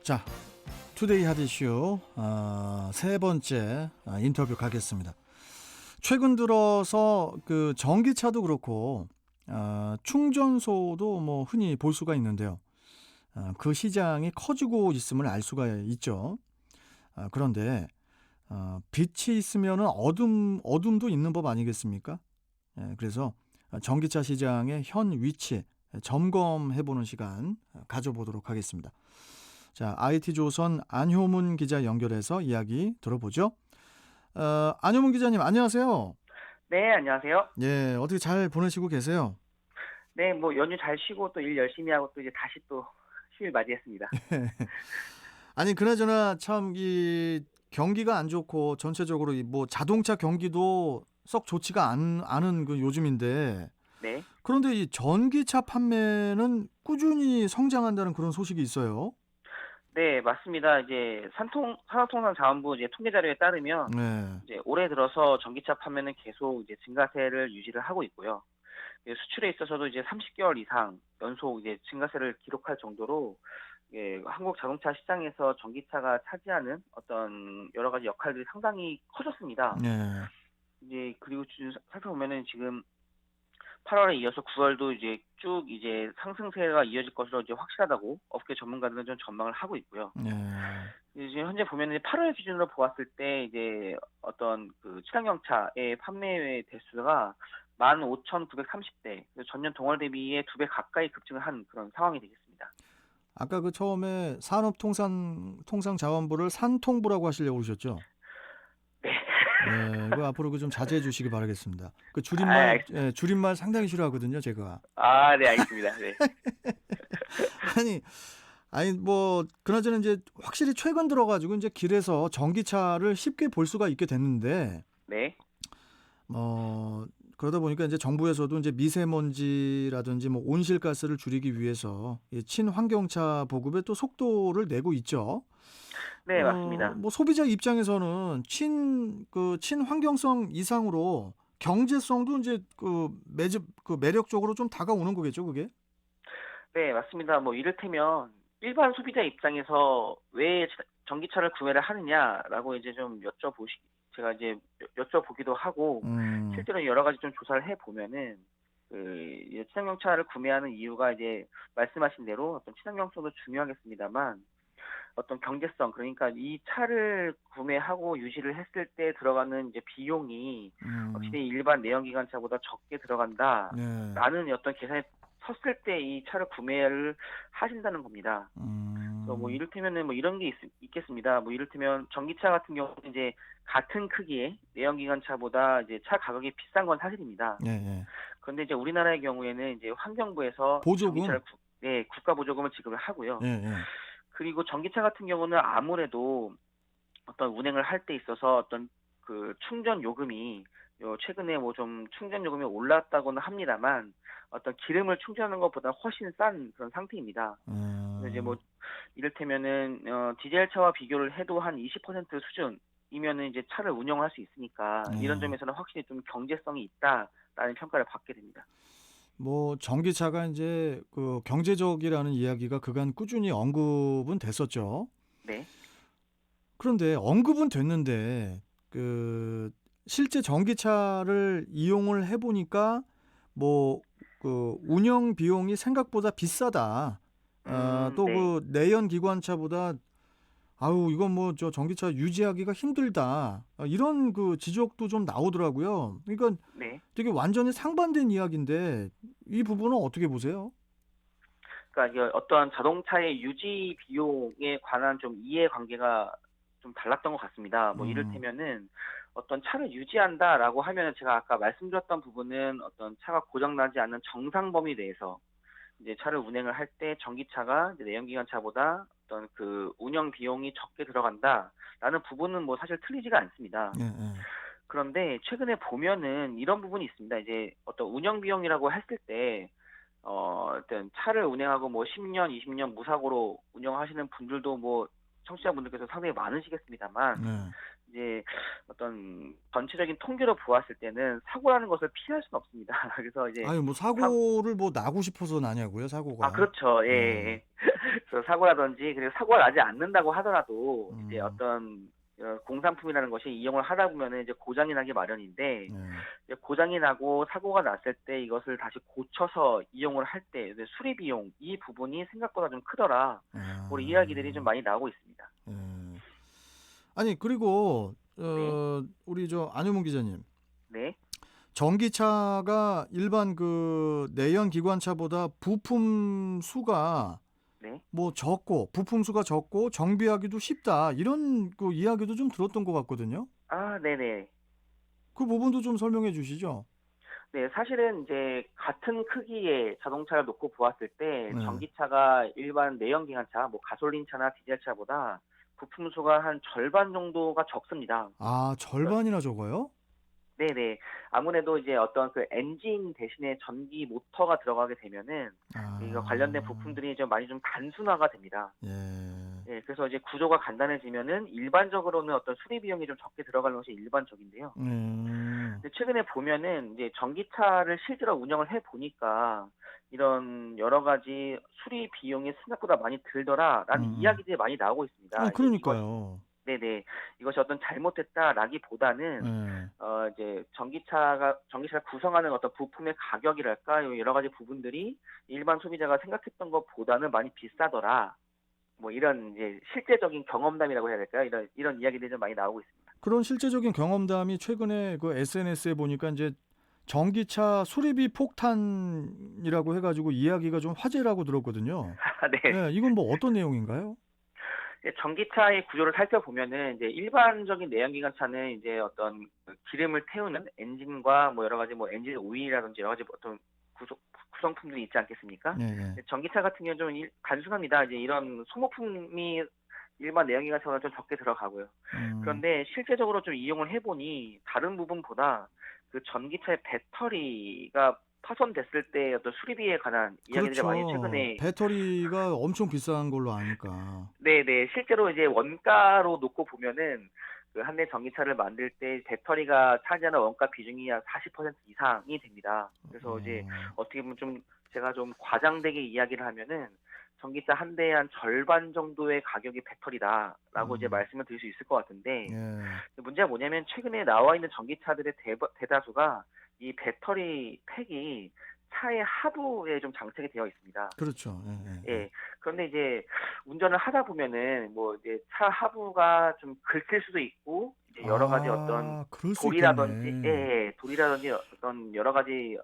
자, 투데이 하디쇼 세 번째 인터뷰 가겠습니다. 최근 들어서 그 전기차도 그렇고 충전소도 뭐 흔히 볼 수가 있는데요. 그 시장이 커지고 있음을 알 수가 있죠. 그런데 빛이 있으면은 어둠도 있는 법 아니겠습니까? 그래서 전기차 시장의 현 위치 점검해보는 시간 가져보도록 하겠습니다. 자, IT조선 안효문 기자 연결해서 이야기 들어보죠. 안효문 기자님, 안녕하세요. 네, 안녕하세요. 예, 어떻게 잘 보내시고 계세요? 네, 뭐 연휴 잘 쉬고 또 일 열심히 하고 또 이제 다시 또 휴일 맞이했습니다. 아니, 그나저나 참 이 경기가 안 좋고 전체적으로 이 뭐 자동차 경기도 썩 좋지가 않은 그 요즘인데, 네. 그런데 이 전기차 판매는 꾸준히 성장한다는 그런 소식이 있어요. 네, 맞습니다. 이제 산업통상자원부 이제 통계 자료에 따르면 네. 이제 올해 들어서 전기차 판매는 계속 이제 증가세를 유지를 하고 있고요. 수출에 있어서도 이제 30개월 이상 연속 이제 증가세를 기록할 정도로 한국 자동차 시장에서 전기차가 차지하는 어떤 여러 가지 역할들이 상당히 커졌습니다. 네. 이제 그리고 지금 살펴보면은 지금 8월에 이어서 9월도 이제 쭉 이제 상승세가 이어질 것으로 이제 확실하다고 업계 전문가들은 좀 전망을 하고 있고요. 네. 이제 현재 보면은 8월 기준으로 보았을 때 이제 어떤 그 친환경차의 판매 대수가 15,930대, 전년 동월 대비에 2배 가까이 급증을 한 그런 상황이 되겠습니다. 아까 그 처음에 산업통상자원부를 산통부라고 하시려고 그러셨죠? 네. 예, 그 앞으로 그 좀 자제해 주시기 바라겠습니다. 그 아, 줄임말, 알겠습니다. 예, 줄임말 상당히 싫어하거든요, 제가. 아, 네, 알겠습니다. 네. 아니, 아니 뭐 그나저나 이제 확실히 최근 들어가지고 이제 길에서 전기차를 쉽게 볼 수가 있게 됐는데, 네. 그러다 보니까 이제 정부에서도 이제 미세먼지라든지 뭐 온실가스를 줄이기 위해서 이 친환경차 보급에 또 속도를 내고 있죠. 네, 맞습니다. 뭐 소비자 입장에서는 친환경성 이상으로 경제성도 이제 그 매력적으로 좀 다가오는 거겠죠, 그게? 네, 맞습니다. 뭐 이를테면 일반 소비자 입장에서 왜 전기차를 구매를 하느냐라고 이제 좀 제가 이제 여쭤보기도 하고 음, 실제로 여러 가지 좀 조사를 해 보면은 이제 친환경차를 구매하는 이유가 이제 말씀하신 대로 어떤 친환경성도 중요하겠습니다만 어떤 경제성, 그러니까 이 차를 구매하고 유지를 했을 때 들어가는 이제 비용이 음, 확실히 일반 내연기관차보다 적게 네, 들어간다라는 어떤 계산이 섰을 때 이 차를 구매를 하신다는 겁니다. 그래서 뭐 음, 이를테면은 뭐 이런 게 있겠습니다. 뭐 이를테면 전기차 같은 경우는 이제 같은 크기의 내연기관차보다 이제 차 가격이 비싼 건 사실입니다. 예, 예. 그런데 이제 우리나라의 경우에는 이제 환경부에서 보조금, 네, 국가 보조금을 지급을 예, 하고요. 예. 그리고 전기차 같은 경우는 아무래도 어떤 운행을 할 때 있어서 어떤 그 충전 요금이 최근에 뭐 좀 충전 요금이 올랐다고는 합니다만 어떤 기름을 충전하는 것보다 훨씬 싼 그런 상태입니다. 그래서 이제 뭐 어, 이를테면은 디젤차와 비교를 해도 한 20% 수준이면은 이제 차를 운영할 수 있으니까 이런 예. 점에서는 확실히 좀 경제성이 있다라는 평가를 받게 됩니다. 뭐 전기차가 이제 그 경제적이라는 이야기가 그간 꾸준히 언급은 됐었죠. 네. 그런데 언급은 됐는데 그 실제 전기차를 이용을 해보니까 뭐 그 운영 비용이 생각보다 비싸다. 또 네. 그 내연 기관차보다 아우 이건 뭐 저 전기차 유지하기가 힘들다. 이런 그 지적도 좀 나오더라고요. 그러니까 네. 되게 완전히 상반된 이야기인데 이 부분은 어떻게 보세요? 그러니까 이게 어떠한 자동차의 유지 비용에 관한 좀 이해관계가 좀 달랐던 것 같습니다. 뭐 음, 이를테면은 어떤 차를 유지한다라고 하면은 제가 아까 말씀드렸던 부분은 어떤 차가 고장나지 않는 정상 범위 내에서 이제 차를 운행을 할 때 전기차가 이제 내연기관차보다 어떤 그 운영 비용이 적게 들어간다라는 부분은 뭐 사실 틀리지가 않습니다. 예, 예. 그런데 최근에 보면은 이런 부분이 있습니다. 이제 어떤 운영 비용이라고 했을 때 어떤 차를 운행하고 뭐 10년, 20년 무사고로 운영하시는 분들도 뭐 청취자분들께서 상당히 많으시겠습니다만 네. 이제 어떤 전체적인 통계로 보았을 때는 사고라는 것을 피할 수는 없습니다. 그래서 이제 아니 뭐 사 사고를 뭐 나고 싶어서 나냐고요, 사고가. 그렇죠. 예. 예. 예. 그래서 사고라든지 그리고 사고가 나지 않는다고 하더라도 이제 음. 어떤 공산품이라는 것이 이용을 하다 보면은 이제 고장이 나기 마련인데 네. 이제 고장이 나고 사고가 났을 때 이것을 다시 고쳐서 이용을 할 때 이제 수리 비용 이 부분이 생각보다 좀 크더라. 뭐 이야기들이 좀 아. 많이 나오고 있습니다. 예. 아니 그리고 네. 우리 저 안효문 기자님. 네. 전기차가 일반 그 내연 기관차보다 부품 수가 네. 뭐 적고 부품 수가 적고 정비하기도 쉽다. 이런 그 이야기도 좀 들었던 것 같거든요. 아 네네. 그 부분도 좀 설명해 주시죠. 네. 사실은 이제 같은 크기의 자동차를 놓고 보았을 때 네. 전기차가 일반 내연기관차 뭐 가솔린차나 디젤차보다 부품 수가 한 절반 정도가 적습니다. 아 절반이나 적어요? 네네. 아무래도 이제 어떤 그 엔진 대신에 전기 모터가 들어가게 되면은 이거 관련된 아. 부품들이 좀 많이 좀 단순화가 됩니다. 예. 예, 그래서 이제 구조가 간단해지면은 일반적으로는 어떤 수리 비용이 좀 적게 들어가는 것이 일반적인데요. 음. 근데 최근에 보면은 이제 전기차를 실제로 운영을 해 보니까 이런 여러 가지 수리 비용이 생각보다 많이 들더라라는 음음. 이야기들이 많이 나오고 있습니다. 이제 이것이 그러니까요. 네네. 이것이 어떤 잘못됐다라기보다는 예. 이제 전기차를 구성하는 어떤 부품의 가격이랄까 요 여러 가지 부분들이 일반 소비자가 생각했던 것보다는 많이 비싸더라. 뭐 이런 이제 실제적인 경험담이라고 해야 될까요? 이런 이야기들이 좀 많이 나오고 있습니다. 그런 실제적인 경험담이 최근에 그 SNS에 보니까 인제 전기차 수리비 폭탄이라고 해 가지고 이야기가 좀 화제라고 들었거든요. 네. 예. 이건 뭐 어떤 내용인가요? 전기차의 구조를 살펴보면은 이제 일반적인 내연기관차는 이제 어떤 그 기름을 태우는 엔진과 뭐 여러 가지 뭐 엔진 오일이라든지 여러 가지 뭐 어떤 구성품들이 있지 않겠습니까? 예예. 전기차 같은 경우는 좀 단순합니다. 이제 이런 소모품이 일반 내연기관차보다 좀 적게 들어가고요. 음. 그런데 실제적으로 좀 이용을 해 보니 다른 부분보다 그 전기차의 배터리가 파손됐을 때 어떤 수리비에 관한 이야기들이 많이 그렇죠. 최근에 배터리가 엄청 비싼 걸로 아니까. 네네. 실제로 이제 원가로 놓고 보면은 그 한 대 전기차를 만들 때 배터리가 차지하는 원가 비중이 한 40% 이상이 됩니다. 그래서 이제 어. 어떻게 보면 좀 제가 좀 과장되게 이야기를 하면은 "전기차 한 대의 한 절반 정도의 가격이 배터리다."라고 이제 음. 말씀을 드릴 수 있을 것 같은데 예. 문제가 뭐냐면 최근에 나와 있는 전기차들의 대다수가 이 배터리 팩이 차의 하부에 좀 장착이 되어 있습니다. 그렇죠. 예예예. 예. 그런데 이제 운전을 하다 보면은 뭐 이제 차 하부가 좀 긁힐 수도 있고 이제 여러 가지 어떤 아 그럴 수 돌이라든지 있겠네. 예예. 돌이라든지 어떤 여러 가지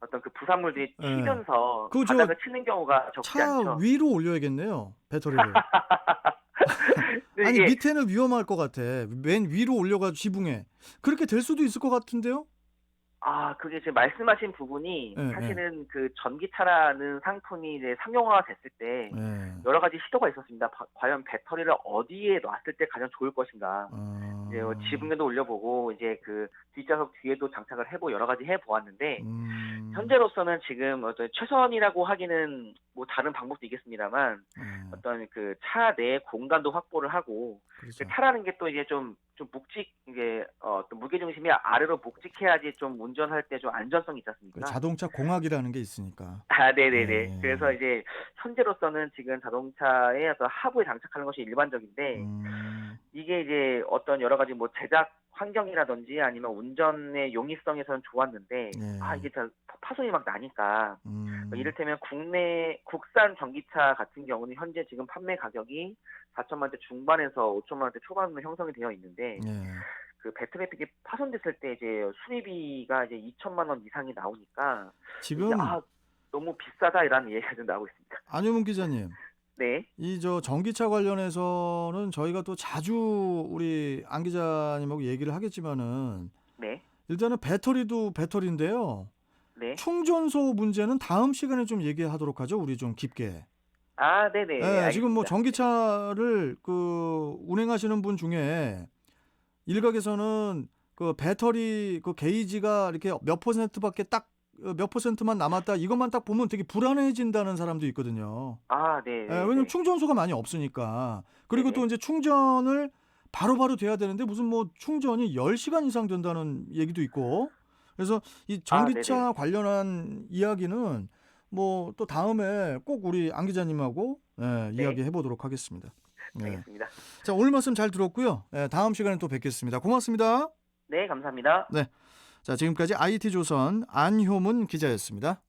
어떤 그 부산물들이 예. 튀면서 그 저 바닥을 치는 경우가 적지 차 않죠. 위로 올려야겠네요, 배터리를. 근데 아니 이게 밑에는 위험할 것 같아. 맨 위로 올려 가지고 지붕에. 그렇게 될 수도 있을 것 같은데요? 그게 지금 말씀하신 부분이 예예. 사실은 그 전기차라는 상품이 이제 상용화가 됐을 때 예. 여러 가지 시도가 있었습니다. 과연 배터리를 어디에 놨을 때 가장 좋을 것인가. 이제 뭐 어. 지붕에도 올려보고 이제 그 뒷좌석 뒤에도 장착을 해보고 여러 가지 해보았는데 음. 현재로서는 지금 어떤 최선이라고 하기는 뭐 다른 방법도 있겠습니다만 예. 어떤 그 차 내 공간도 확보를 하고 그 그렇죠. 차라는 게 또 이제 좀 이게 또 무게 중심이 아래로 묵직해야지 좀 운전할 때 좀 안전성이 있지 그 않습니까? 자동차 공학이라는 게 있으니까. 네네네. 그래서 예예. 이제 현재로서는 지금 자동차의 어떤 하부에 장착하는 것이 일반적인데 음. 이게 이제 어떤 여러 가지 뭐 제작 환경이라든지 아니면 운전의 용이성에서는 좋았는데 예. 이게 다 파손이 막 나니까 음. 이를테면 국산 전기차 같은 경우는 현재 지금 판매 가격이 4천만 원대 중반에서 5천만 원대 초반으로 형성이 되어 있는데 예. 그 배터리팩이 파손됐을 때 이제 수리비가 이제 2천만 원 이상이 나오니까 이게 지금 너무 비싸다라는 얘기가 좀 나오고 있습니다. 안효문 기자님, 네. 이 저 전기차 관련해서는 저희가 또 자주 우리 안 기자님하고 얘기를 하겠지만은 네. 일단은 배터리도 배터리인데요. 네. 충전소 문제는 다음 시간에 좀 얘기하도록 하죠. 우리 좀 깊게. 네네. 예, 지금 뭐 알겠습니다. 네. 전기차를 그 운행하시는 분 중에 일각에서는 그 배터리 그 게이지가 이렇게 몇 퍼센트밖에 딱 몇 퍼센트만 남았다. 이것만 딱 보면 되게 불안해진다는 사람도 있거든요. 예, 왜냐면 네네네. 충전소가 많이 없으니까. 그리고 또 네네. 인제 충전을 바로바로 돼야 되는데 무슨 뭐 충전이 10 시간 이상 된다는 얘기도 있고. 그래서 이 네네. 전기차 관련한 이야기는 뭐 또 다음에 꼭 우리 안 기자님하고 네. 이야기해 보도록 하겠습니다. 네. 알겠습니다. 자, 오늘 말씀 잘 들었고요. 다음 시간에 또 뵙겠습니다. 고맙습니다. 네, 감사합니다. 네. 자, 지금까지 IT조선 안효문 기자였습니다.